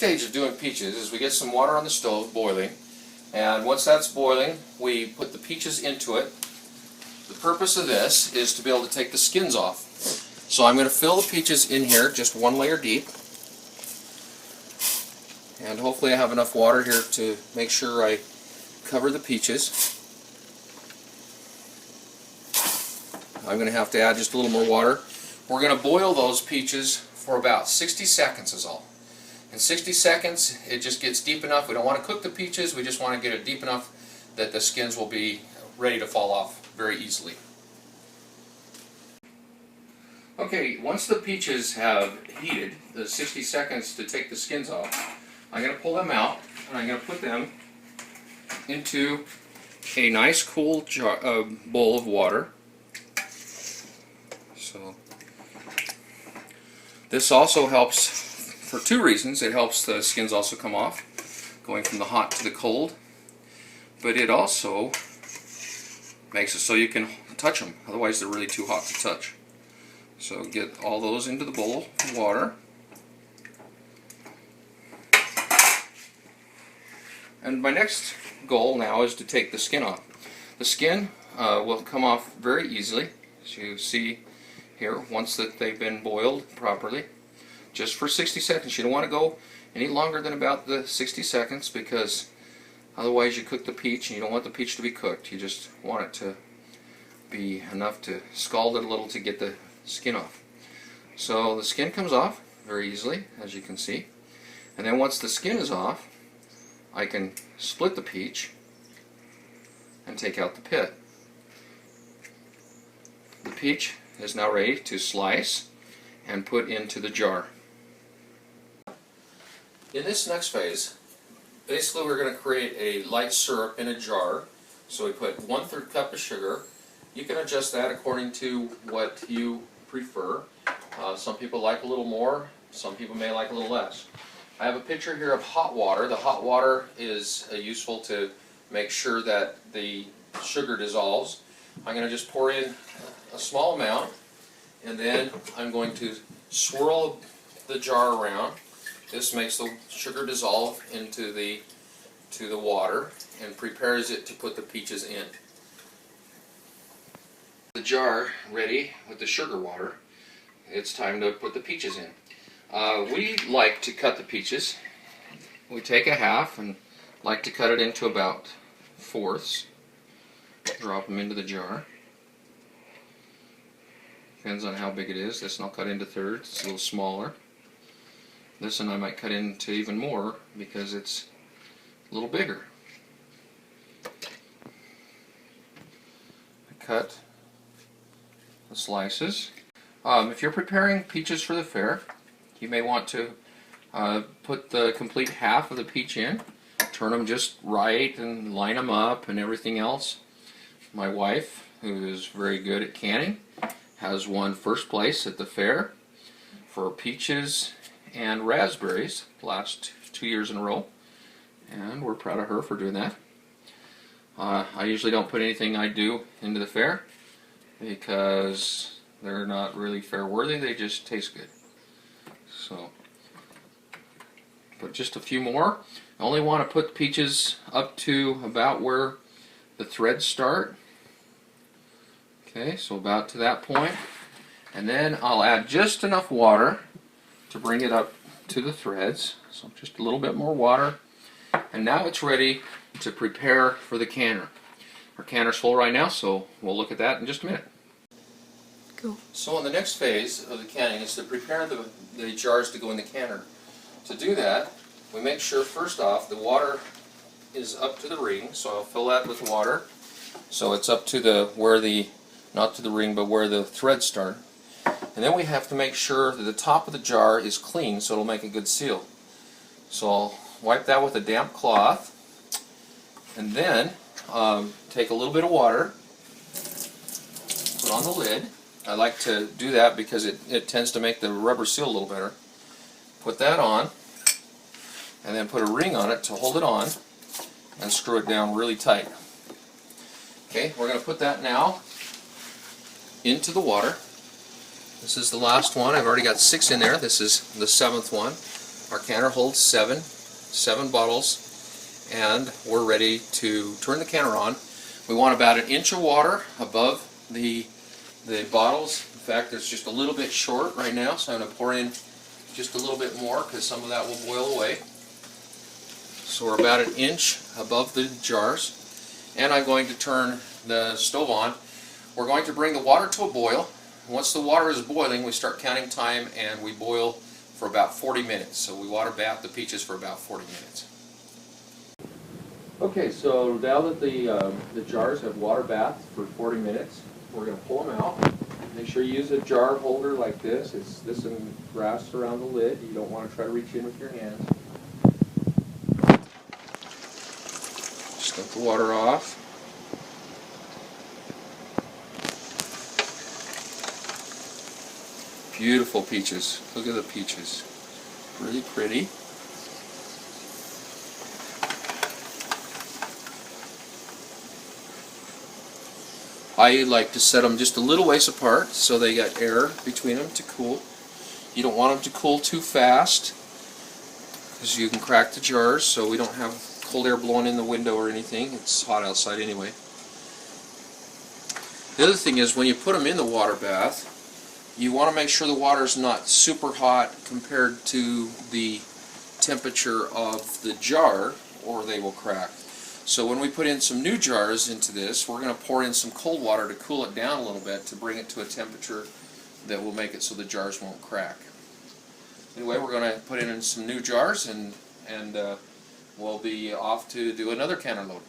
stage of doing peaches is we get some water on the stove boiling, and once that's boiling, we put the peaches into it. The purpose of this is to be able to take the skins off. So I'm going to fill the peaches in here just one layer deep, and hopefully I have enough water here to make sure I cover the peaches. I'm going to have to add just a little more water. We're going to boil those peaches for about 60 seconds is all. In 60 seconds it just gets deep enough. We don't want to cook the peaches, we just want to get it deep enough that the skins will be ready to fall off very easily. Okay, once the peaches have heated the 60 seconds to take the skins off, I'm going to pull them out and I'm going to put them into a nice cool bowl of water. So this also helps for two reasons. It helps the skins also come off, going from the hot to the cold, but it also makes it so you can touch them, otherwise they're really too hot to touch. So get all those into the bowl of water. And my next goal now is to take the skin off. The skin will come off very easily, as you see here, once that they've been boiled properly, just for 60 seconds. You don't want to go any longer than about the 60 seconds, because otherwise you cook the peach and you don't want the peach to be cooked. You just want it to be enough to scald it a little to get the skin off. So the skin comes off very easily, as you can see, and then once the skin is off, I can split the peach and take out the pit. The peach is now ready to slice and put into the jar. In this next phase, basically we're going to create a light syrup in a jar. So we put 1/3 cup of sugar. You can adjust that according to what you prefer. Some people like a little more, some people may like a little less. I have a picture here of hot water. The hot water is useful to make sure that the sugar dissolves. I'm going to just pour in a small amount, and then I'm going to swirl the jar around. This makes the sugar dissolve into the water and prepares it to put the peaches in. The jar ready with the sugar water, it's time to put the peaches in. We like to cut the peaches. We take a half and like to cut it into about fourths. Drop them into the jar. Depends on how big it is. This one I'll cut into thirds. It's a little smaller. This one I might cut into even more because it's a little bigger. I cut the slices. If you're preparing peaches for the fair, you may want to put the complete half of the peach in, turn them just right and line them up and everything else. My wife, who is very good at canning, has won first place at the fair for peaches and raspberries last 2 years in a row, and we're proud of her for doing that. I usually don't put anything I do into the fair because they're not really fair worthy, they just taste good. So, put just a few more. I only want to put the peaches up to about where the threads start. Okay, so about to that point. And then I'll add just enough water to bring it up to the threads. So just a little bit more water. And now it's ready to prepare for the canner. Our canner's full right now, so we'll look at that in just a minute. Cool. So in the next phase of the canning is to prepare the jars to go in the canner. To do that, we make sure first off the water is up to the ring, so I'll fill that with water. So it's up to not to the ring, but where the threads start. And then we have to make sure that the top of the jar is clean so it'll make a good seal. So I'll wipe that with a damp cloth, and then take a little bit of water, put on the lid. I like to do that because it tends to make the rubber seal a little better. Put that on, and then put a ring on it to hold it on, and screw it down really tight. Okay, we're going to put that now into the water. This is the last one. I've already got 6 in there. This is the 7th one. Our canner holds seven bottles, and we're ready to turn the canner on. We want about an inch of water above the bottles. In fact, it's just a little bit short right now, so I'm going to pour in just a little bit more because some of that will boil away. So we're about an inch above the jars, and I'm going to turn the stove on. We're going to bring the water to a boil. Once the water is boiling, we start counting time, and we boil for about 40 minutes. So we water bath the peaches for about 40 minutes. Okay, so now that the jars have water bathed for 40 minutes, we're going to pull them out. Make sure you use a jar holder like this. This and grass around the lid. You don't want to try to reach in with your hands. Just let the water off. Beautiful peaches. Look at the peaches. Really pretty. I like to set them just a little ways apart so they got air between them to cool. You don't want them to cool too fast because you can crack the jars, so we don't have cold air blowing in the window or anything. It's hot outside anyway. The other thing is when you put them in the water bath, you want to make sure the water is not super hot compared to the temperature of the jar, or they will crack. So when we put in some new jars into this, we're going to pour in some cold water to cool it down a little bit to bring it to a temperature that will make it so the jars won't crack. Anyway, we're going to put in some new jars, and we'll be off to do another canner load.